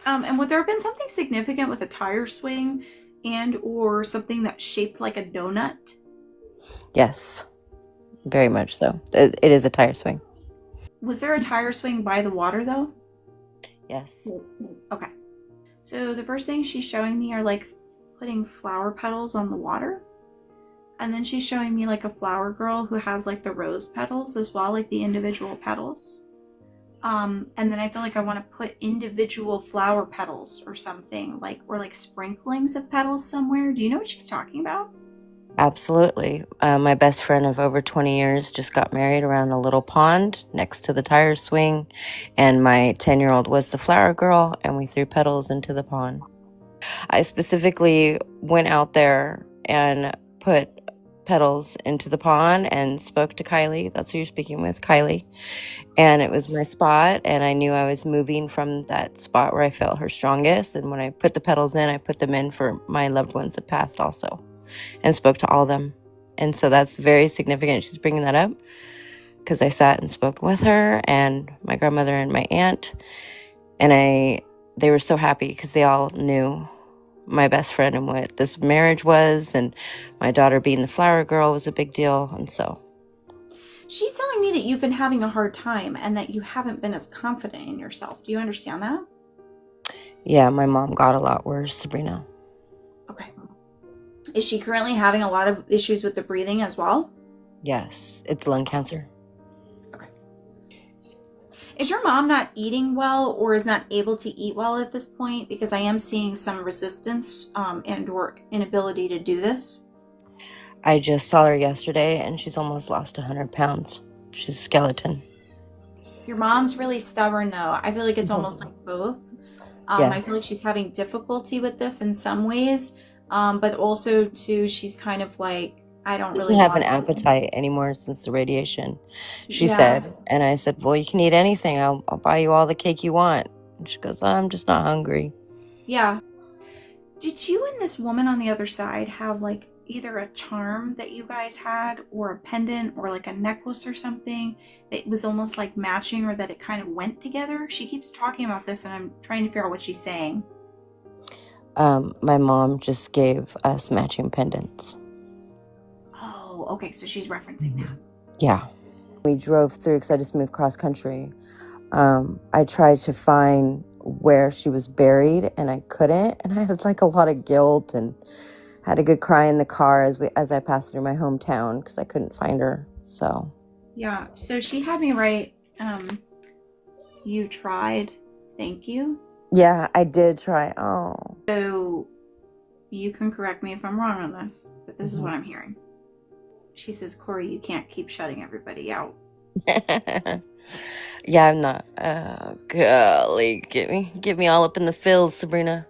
And would there have been something significant with a tire swing and or something that's shaped like a donut? Yes, very much so. It is a tire swing. Was there a tire swing by the water though? Yes. Okay. So the first thing she's showing me are like putting flower petals on the water. And then she's showing me like a flower girl who has like the rose petals as well, like the individual petals. And then I feel like I want to put individual flower petals or something, like or like sprinklings of petals somewhere. Do you know what she's talking about? Absolutely. My best friend of over 20 years just got married around a little pond next to the tire swing, and my 10-year-old was the flower girl, and we threw petals into the pond. I specifically went out there and put petals into the pond and spoke to Kylie. That's who you're speaking with, Kylie. And it was my spot, and I knew I was moving from that spot where I felt her strongest. And when I put the petals in, I put them in for my loved ones that passed also, and spoke to all of them. And so that's very significant. She's bringing that up because I sat and spoke with her and my grandmother and my aunt, and they were so happy because they all knew my best friend and what this marriage was, and my daughter being the flower girl was a big deal. And so, She's telling me that you've been having a hard time and that you haven't been as confident in yourself. Do you understand that? yeah, my mom got a lot worse, Sabrina. Okay. Is she currently having a lot of issues with the breathing as well? Yes, it's lung cancer. Okay. Is your mom not eating well or is not able to eat well at this point? Because I am seeing some resistance and or inability to do this. I just saw her yesterday, and she's almost lost 100 pounds. She's a skeleton. Your mom's really stubborn though. I feel like it's almost like both. I Yes. feel like she's having difficulty with this in some ways, but also too, she's kind of like, I don't Doesn't really have an want. appetite anymore since the radiation, she Yeah, said. And I said, well, you can eat anything. I'll buy you all the cake you want. And she goes, I'm just not hungry. yeah. Did you and this woman on the other side have like either a charm that you guys had or a pendant or like a necklace or something that was almost like matching or that it kind of went together? She keeps talking about this and I'm trying to figure out what she's saying. My mom just gave us matching pendants. Oh, okay. So she's referencing that. Yeah. We drove through because I just moved cross country. I tried to find where she was buried, and I couldn't. And I had like a lot of guilt and had a good cry in the car as I passed through my hometown because I couldn't find her. So Yeah. So she had me write, you tried. Thank you. yeah, I did try. Oh. So you can correct me if I'm wrong on this, but this is Mhm. what I'm hearing. She says, Corey, you can't keep shutting everybody out. Yeah, I'm not. Golly, get me all up in the feels, Sabrina.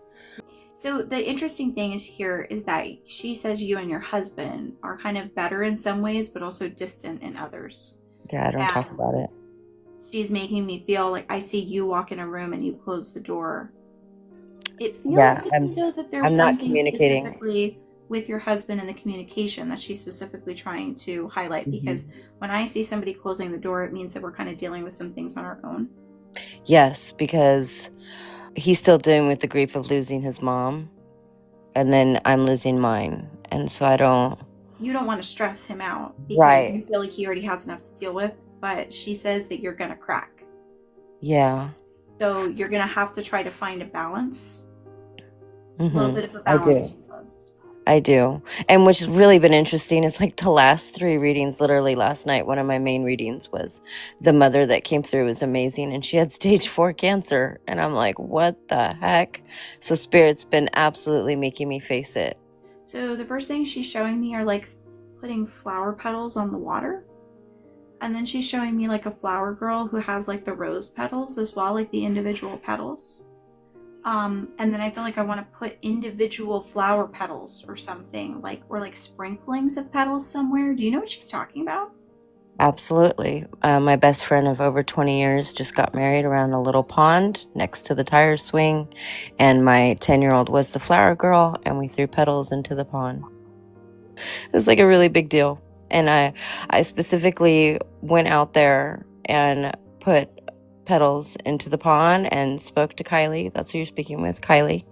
So the interesting thing is here is that she says you and your husband are kind of better in some ways, but also distant in others. Yeah, I don't talk And about it. she's making me feel like I see you walk in a room and you close the door. It feels Yeah, to me I'm though that there's I'm not something communicating. specifically with your husband and the communication that she's specifically trying to highlight Mhm. because when I see somebody closing the door, it means that we're kind of dealing with some things on our own. Yes, because he's still dealing with the grief of losing his mom, and then I'm losing mine. And so I don't. You don't want to stress him out because you Right. feel like he already has enough to deal with, but she says that you're going to crack. Yeah. So you're going to have to try to find a balance, a little bit of a I balance. do. I do. And what's really been interesting is like the last three readings, literally last night, one of my main readings was the mother that came through was amazing, and she had stage 4 cancer. And I'm like, what the heck? So Spirit's been absolutely making me face it. So the first thing she's showing me are like putting flower petals on the water. And then she's showing me like a flower girl who has like the rose petals as well, like the individual petals. And then I feel like I want to put individual flower petals or something, like or like sprinklings of petals somewhere. Do you know what she's talking about? Absolutely. My best friend of over 20 years just got married around a little pond next to the tire swing, and my 10-year-old was the flower girl, and we threw petals into the pond. It's like a really big deal. And I specifically went out there and put petals into the pond and spoke to Kylie. That's who you're speaking with, Kylie.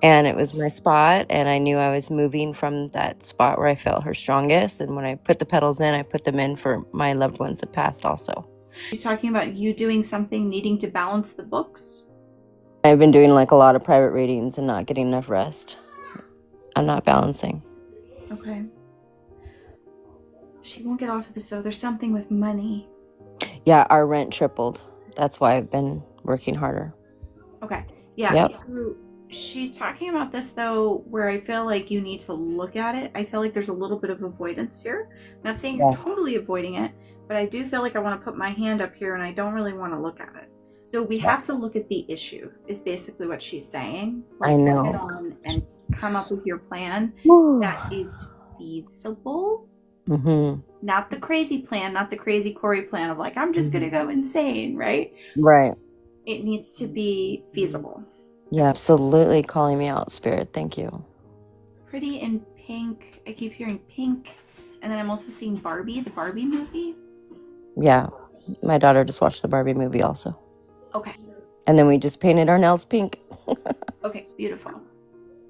And it was my spot, and I knew I was moving from that spot where I felt her strongest. And when I put the petals in, I put them in for my loved ones that passed also. She's talking about you doing something, needing to balance the books. I've been doing like a lot of private readings and not getting enough rest. I'm not balancing. Okay. She won't get off of this though. There's something with money. Yeah, our rent tripled. That's why I've been working harder. Okay. Yeah. Yep. So she's talking about this though, where I feel like you need to look at it. I feel like there's a little bit of avoidance here. I'm not saying you're totally avoiding it, but I do feel like I want to put my hand up here and I don't really want to look at it. So we have to look at the issue is basically what she's saying. Like, I know. Look it on and come up with your plan that is feasible. Mm-hmm. Not the crazy plan, not the crazy Corey plan of like, I'm just going to go insane, right? Right. It needs to be feasible. Yeah, absolutely calling me out, Spirit. Thank you. Pretty in pink. I keep hearing pink. And then I'm also seeing Barbie, the Barbie movie. Yeah. My daughter just watched the Barbie movie also. Okay. And then we just painted our nails pink. Okay, beautiful.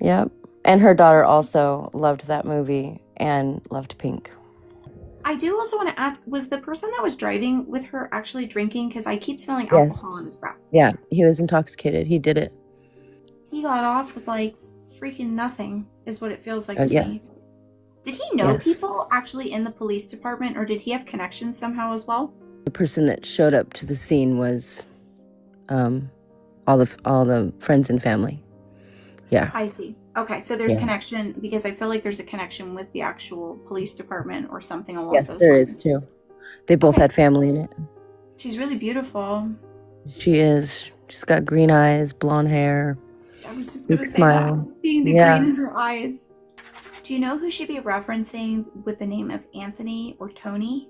Yep. And her daughter also loved that movie and loved pink. I do also want to ask, was the person that was driving with her actually drinking? Because I keep smelling alcohol in his breath. Yeah, he was intoxicated. He did it. He got off with like freaking nothing, is what it feels like to me. Did he know people actually in the police department, or did he have connections somehow as well? The person that showed up to the scene was all the friends and family. Yeah. I see. Okay, so there's connection, because I feel like there's a connection with the actual police department or something along those lines. Yes, there is too. They both had family in it. She's really beautiful. She is. She's got green eyes, blonde hair. I was just going to say smile. that. Seeing the green in her eyes. Do you know who she'd be referencing with the name of Anthony or Tony?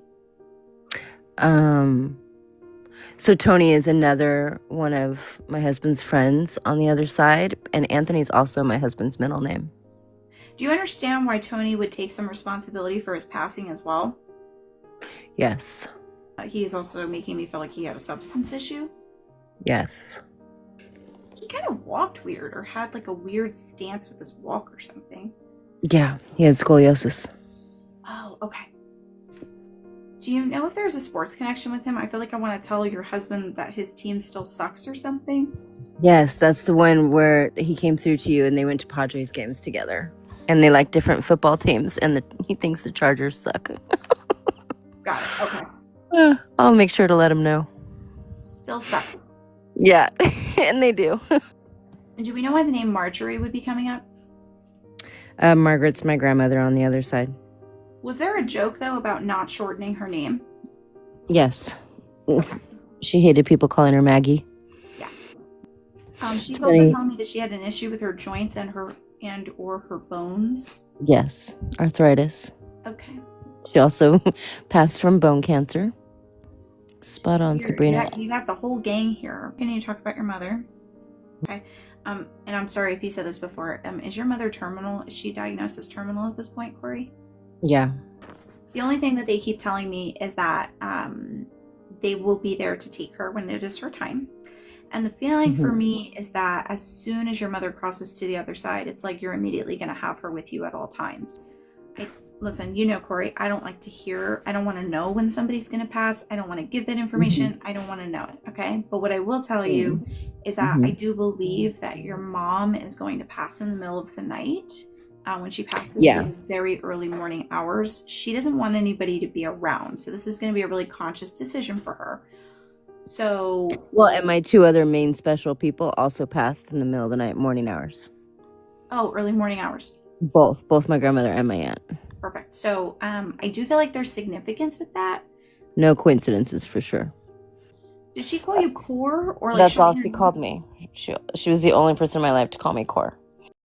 So Tony is another one of my husband's friends on the other side, and Anthony's also my husband's middle name. Do you understand why Tony would take some responsibility for his passing as well? Yes. He's also making me feel like he had a substance issue. Yes. He kind of walked weird, or had like a weird stance with his walk or something. Yeah, he had scoliosis. Oh, okay. Do you know if there's a sports connection with him? I feel like I want to tell your husband that his team still sucks or something. Yes, that's the one where he came through to you and they went to Padres games together. And they like different football teams, and he thinks the Chargers suck. Got it, okay. I'll make sure to let him know. Still suck. Yeah, and they do. And do we know why the name Marjorie would be coming up? Margaret's my grandmother on the other side. Was there a joke, though, about not shortening her name? Yes. She hated people calling her Maggie. Yeah. She's also telling me that she had an issue with her joints and or her bones. Yes. Arthritis. Okay. She also passed from bone cancer. Spot on, Sabrina. You got the whole gang here. Can you talk about your mother? Okay. And I'm sorry if you said this before. Is your mother terminal? Is she diagnosed as terminal at this point, Corey? Yeah. The only thing that they keep telling me is that they will be there to take her when it is her time. And the feeling for me is that as soon as your mother crosses to the other side, it's like you're immediately going to have her with you at all times. Listen, you know, Corey, I don't like to hear, I don't want to know when somebody's going to pass. I don't want to give that information. I don't want to know it. Okay. But what I will tell you is that I do believe that your mom is going to pass in the middle of the night. When she passes in very early morning hours, she doesn't want anybody to be around. So this is going to be a really conscious decision for her. So, well, and my two other main special people also passed in the middle of the night, morning hours. Oh, early morning hours. Both my grandmother and my aunt. Perfect. So, I do feel like there's significance with that. No coincidences for sure. Did she call you Core, or like that's all she called me? She was the only person in my life to call me Core.